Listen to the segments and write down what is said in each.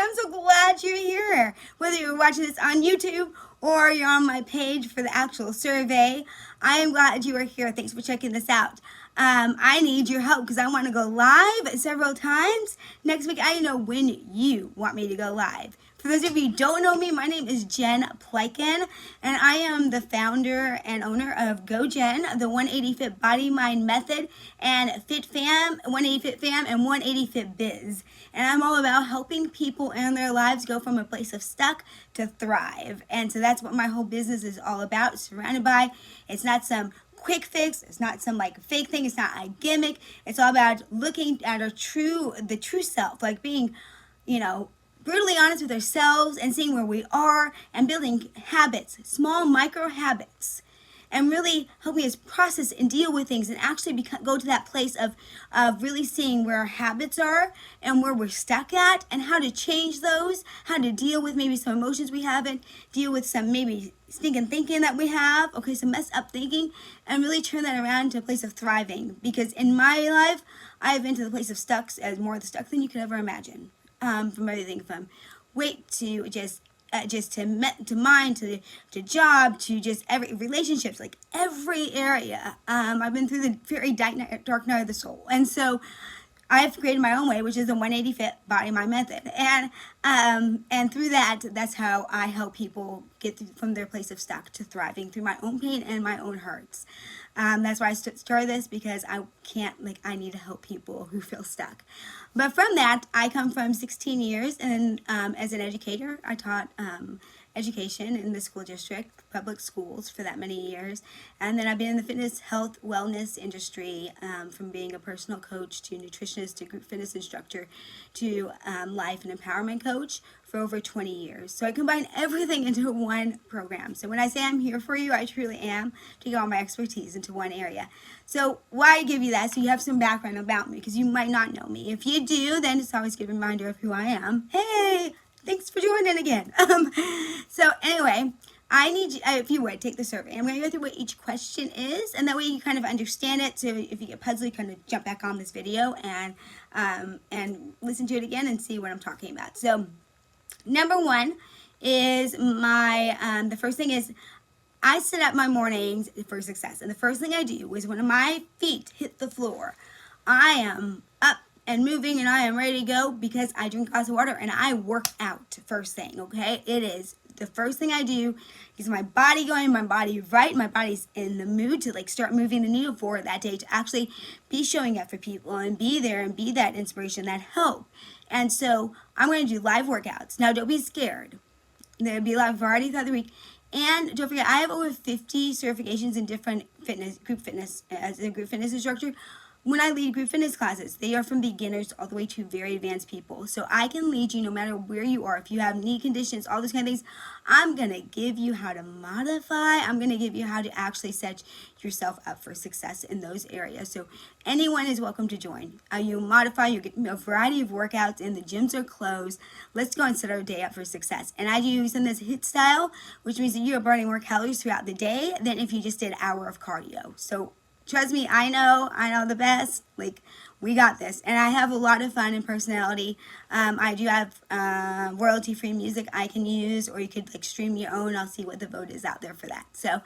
I'm so glad you're here. Whether you're watching this on YouTube or you're on my page for the actual survey, I am glad you are here. Thanks for checking this out. I need your help because I want to go live several times next week. I know when you want me to go live. For those of you who don't know me, my name is Jen Pleiken, and I am the founder and owner of GoGen, the 180 Fit Body Mind Method, and Fit Fam, 180 Fit Fam, and 180 Fit Biz. And I'm all about helping people in their lives go from a place of stuck to thrive. And so that's what my whole business is all about. It's surrounded by. It's not some quick fix. It's not some like fake thing. It's not a gimmick. It's all about looking at the true self, like being, brutally honest with ourselves and seeing where we are and building habits, small micro habits, and really helping us process and deal with things and actually go to that place of really seeing where our habits are and where we're stuck at and how to change those, how to deal with maybe some emotions we haven't, deal with some maybe stinking thinking that we have, some messed up thinking, and really turn that around to a place of thriving. Because in my life, I've been to the place of stuck as more stuck than you could ever imagine. From everything from weight to just to mind to job to just every relationships, like every area. I've been through the very dark night of the soul, and so I've created my own way, which is the 180 Fit Body Mind Method, and through that's how I help people get from their place of stuck to thriving through my own pain and my own hurts. That's why I started this, because I need to help people who feel stuck. But from that, I come from 16 years, and as an educator, I taught education in the school district, public schools, for that many years. And then I've been in the fitness, health, wellness industry, from being a personal coach to nutritionist to group fitness instructor to life and empowerment coach for over 20 years. So I combine everything into one program. So when I say I'm here for you, I truly am, to get all my expertise into one area. So why I give you that? So you have some background about me, because you might not know me. If you do, then it's always a good reminder of who I am. Hey! Thanks for joining again. So anyway, I need you, if you would, take the survey. I'm going to go through what each question is, and that way you kind of understand it. So if you get puzzled, you kind of jump back on this video and listen to it again and see what I'm talking about. So number one is the first thing is I set up my mornings for success. And the first thing I do is when my feet hit the floor, I am up and moving, and I am ready to go, because I drink a glass of water and I work out first thing, okay? It is the first thing I do, is my body going, my body right, my body's in the mood to start moving the needle forward that day, to actually be showing up for people and be there and be that inspiration, that help. And so I'm going to do live workouts. Now, don't be scared. There'll be a live variety throughout the week. And don't forget, I have over 50 certifications in different group fitness, as a group fitness instructor. When I lead group fitness classes, they are from beginners all the way to very advanced people. So I can lead you no matter where you are. If you have knee conditions, all those kind of things, I'm going to give you how to modify. I'm going to give you how to actually set yourself up for success in those areas. So anyone is welcome to join. You modify, you get a variety of workouts, and the gyms are closed. Let's go and set our day up for success. And I do something that's HIIT style, which means that you are burning more calories throughout the day than if you just did an hour of cardio. So trust me, I know the best. We got this. And I have a lot of fun and personality. I do have royalty-free music I can use, or you could stream your own. I'll see what the vote is out there for that. So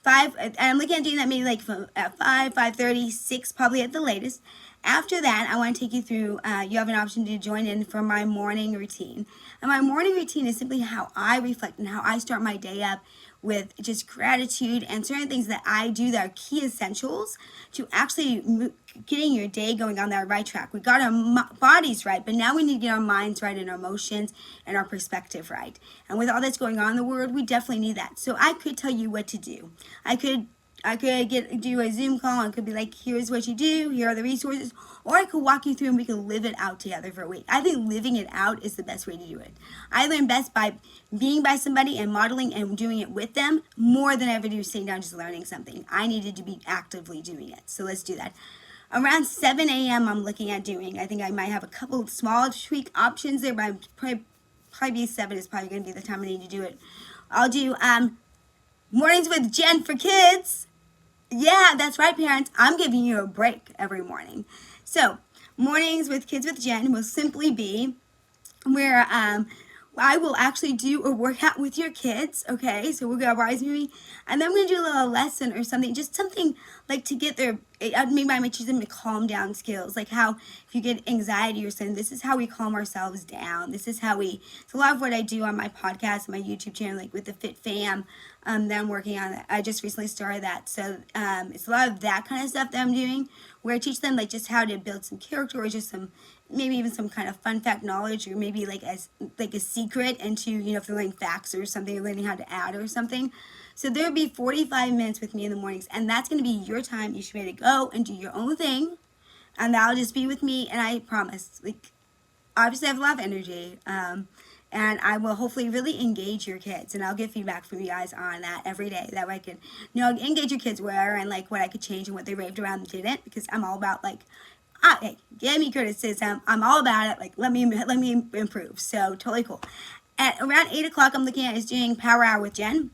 I'm looking at doing that maybe from at 5:30, 6 probably at the latest. After that, I want to take you through, you have an option to join in for my morning routine. And my morning routine is simply how I reflect and how I start my day up, with just gratitude and certain things that I do that are key essentials to actually getting your day going on that right track. We got our bodies right, but now we need to get our minds right and our emotions and our perspective right. And with all that's going on in the world, we definitely need that. So I could tell you what to do. I could do a Zoom call and could be like, here's what you do, here are the resources, or I could walk you through and we could live it out together for a week. I think living it out is the best way to do it. I learn best by being by somebody and modeling and doing it with them more than I ever do sitting down just learning something. I needed to be actively doing it. So let's do that. Around 7 a.m. I'm looking at doing. I think I might have a couple of small tweak options there, but probably 7 is probably going to be the time I need to do it. I'll do mornings with Jen for kids. Yeah, that's right, parents. I'm giving you a break every morning. So mornings with Kids with Jen will simply be where I will actually do a workout with your kids, okay? So we're gonna rise movie, and then we're gonna do a little lesson or something, just something like to get their, maybe I might teach them to calm down skills, like how if you get anxiety or something, this is how we calm ourselves down. This is how we, it's a lot of what I do on my podcast, my YouTube channel, like with the Fit Fam, that I'm working on. I just recently started that. So it's a lot of that kind of stuff that I'm doing, where I teach them like just how to build some character or just some, maybe even some kind of fun fact knowledge, or maybe like a secret into, you know, if they're learning facts or something, or learning how to add or something. So there'll be 45 minutes with me in the mornings, and that's going to be your time. You should be able to go and do your own thing, and that'll just be with me. And I promise, like, obviously I have a lot of energy, and I will hopefully really engage your kids, and I'll get feedback from you guys on that every day. That way I can, you know, engage your kids where, and like what I could change and what they raved around and didn't, because I'm all about like, hey, give me criticism. I'm all about it. Like, let me improve. So totally cool. At around 8 o'clock, I'm looking at is doing Power Hour with Jen.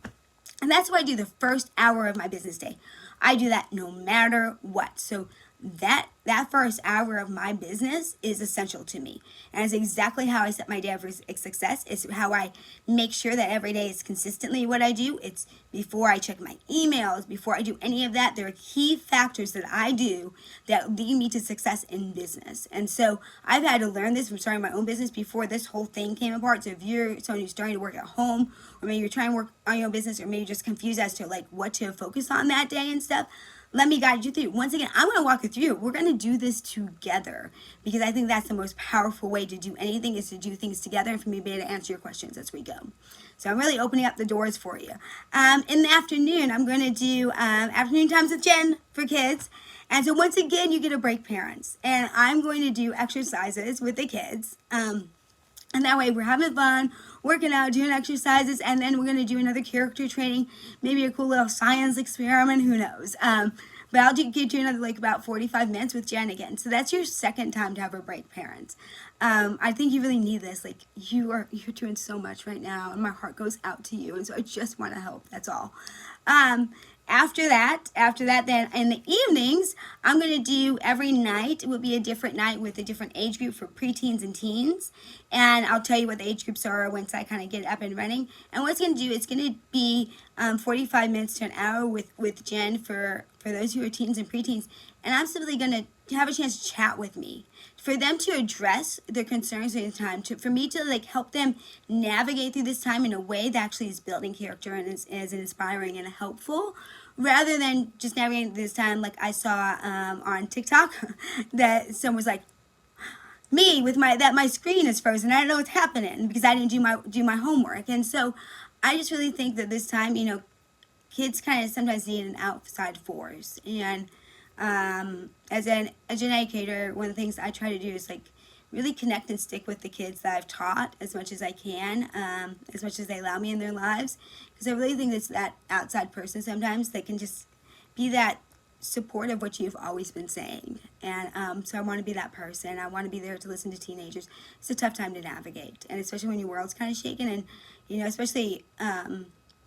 And that's what I do the first hour of my business day. I do that no matter what. So that first hour of my business is essential to me, and it's exactly how I set my day up for success. It's how I make sure that every day is consistently what I do. It's before I check my emails, before I do any of that. There are key factors that I do that lead me to success in business. And so I've had to learn this from starting my own business before this whole thing came apart. So if you're someone who's starting to work at home, or maybe you're trying to work on your own business, or maybe you're just confused as to like what to focus on that day and stuff, let me guide you through. Once again, I'm going to walk you through. We're going to do this together, because I think that's the most powerful way to do anything, is to do things together, and for me to be able to answer your questions as we go. So I'm really opening up the doors for you. In the afternoon, I'm going to do afternoon times with Jen for kids. And so once again, you get a break, parents. And I'm going to do exercises with the kids. And that way we're having fun, working out, doing exercises, and then we're going to do another character training, maybe a cool little science experiment, who knows. But I'll get you another like about 45 minutes with Jen again. So that's your second time to have a break, parents. I think you really need this. Like, you're doing so much right now, and my heart goes out to you. And so I just want to help. That's all. After that, then in the evenings, I'm going to do every night will be a different night with a different age group for preteens and teens. And I'll tell you what the age groups are once I kind of get up and running. And what it's going to do, it's going to be 45 minutes to an hour with Jen for those who are teens and preteens. And I'm simply going to have a chance to chat with me, for them to address their concerns during the time, for me to like help them navigate through this time in a way that actually is building character and is inspiring and helpful, rather than just navigating this time like I saw on TikTok that someone was like, me with my screen is frozen. I don't know what's happening because I didn't do my homework. And so I just really think that this time, you know, kids kind of sometimes need an outside force. And as an educator, one of the things I try to do is like really connect and stick with the kids that I've taught as much as I can, as much as they allow me in their lives. Because I really think it's that outside person sometimes that can just be that support of what you've always been saying. And so I want to be that person. I want to be there to listen to teenagers. It's a tough time to navigate, and especially when your world's kind of shaken, and you know, especially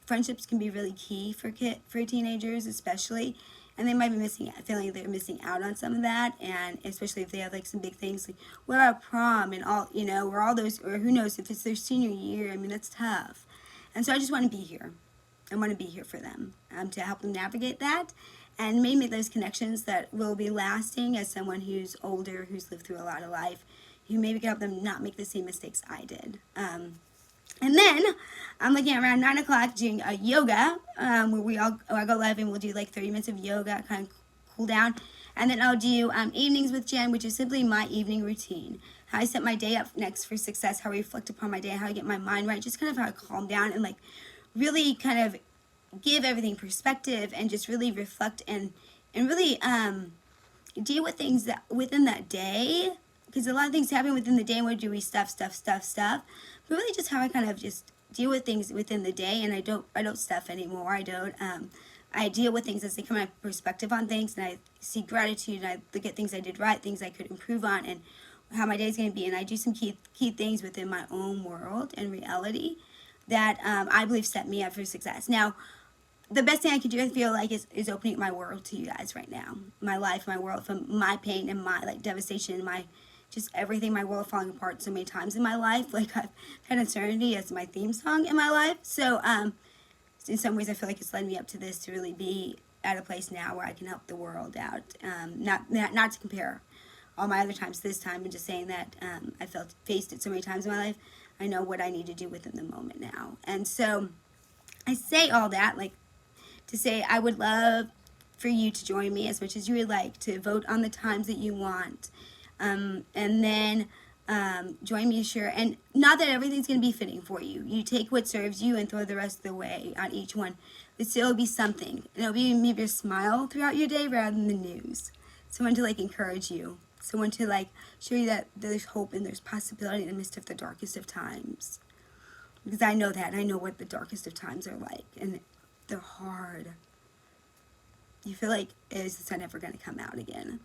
friendships can be really key for teenagers, especially. And they might be feeling they're missing out on some of that, and especially if they have like some big things like we're at prom and all, you know, or all those, or who knows if it's their senior year. I mean, that's tough. And so I just want to be here. I want to be here for them, to help them navigate that, and maybe make those connections that will be lasting as someone who's older, who's lived through a lot of life, who maybe can help them not make the same mistakes I did. And then I'm looking at around 9 o'clock doing a yoga, where I go live and we'll do like 30 minutes of yoga, kind of cool down. And then I'll do evenings with Jen, which is simply my evening routine. How I set my day up next for success, how I reflect upon my day, how I get my mind right, just kind of how I calm down and like really kind of give everything perspective and just really reflect and really deal with things that within that day. Because a lot of things happen within the day where do we stuff. But really just how I kind of just deal with things within the day, and I don't stuff anymore. I deal with things as they come my perspective on things, and I see gratitude, and I look at things I did right, things I could improve on, and how my day's going to be. And I do some key things within my own world and reality that I believe set me up for success. Now, the best thing I can do, I feel like, is opening my world to you guys right now. My life, my world, from my pain and my like devastation, my just everything, my world falling apart so many times in my life. Like, I've had uncertainty as my theme song in my life. So, in some ways, I feel like it's led me up to this to really be at a place now where I can help the world out. Not to compare all my other times to this time, but just saying that I faced it so many times in my life. I know what I need to do within the moment now. And so I say all that, like, to say I would love for you to join me as much as you would like, to vote on the times that you want. And then join me, sure. And not that everything's going to be fitting for you. You take what serves you and throw the rest of the way on each one. But still, it'll be something. And it'll be maybe a smile throughout your day rather than the news. Someone to, like, encourage you. Someone to, like, show you that there's hope and there's possibility in the midst of the darkest of times. Because I know that. And I know what the darkest of times are like. And they're hard. You feel like, is the sun ever going to come out again?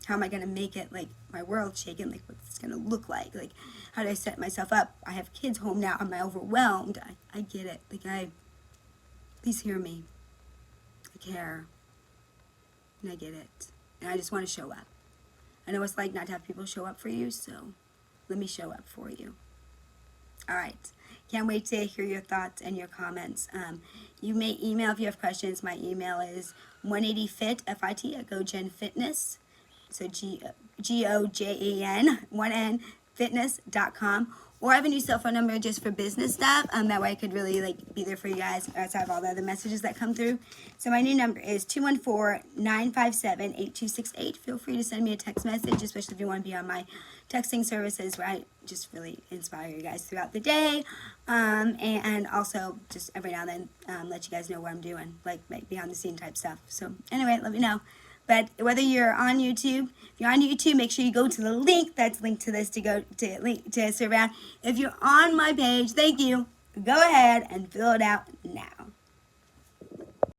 How am I going to make it, like, my world shaken? Like, what's this going to look like? Like, how do I set myself up? I have kids home now. Am I overwhelmed? I get it. Like, please hear me. I care. And I get it. And I just want to show up. I know what it's like not to have people show up for you, so let me show up for you. All right. Can't wait to hear your thoughts and your comments. You may email if you have questions. My email is 180fit, F-I-T, at GoGen Fitness. So GOJEN, 1N, fitness.com. Or I have a new cell phone number just for business stuff. That way I could really, like, be there for you guys as I have all the other messages that come through. So my new number is 214-957-8268. Feel free to send me a text message, especially if you want to be on my texting services where I just really inspire you guys throughout the day. And also just every now and then let you guys know what I'm doing, like behind the scene type stuff. So anyway, let me know. But whether you're on YouTube, if you're on YouTube, make sure you go to the link that's linked to this to go to link to serve out. If you're on my page, thank you. Go ahead and fill it out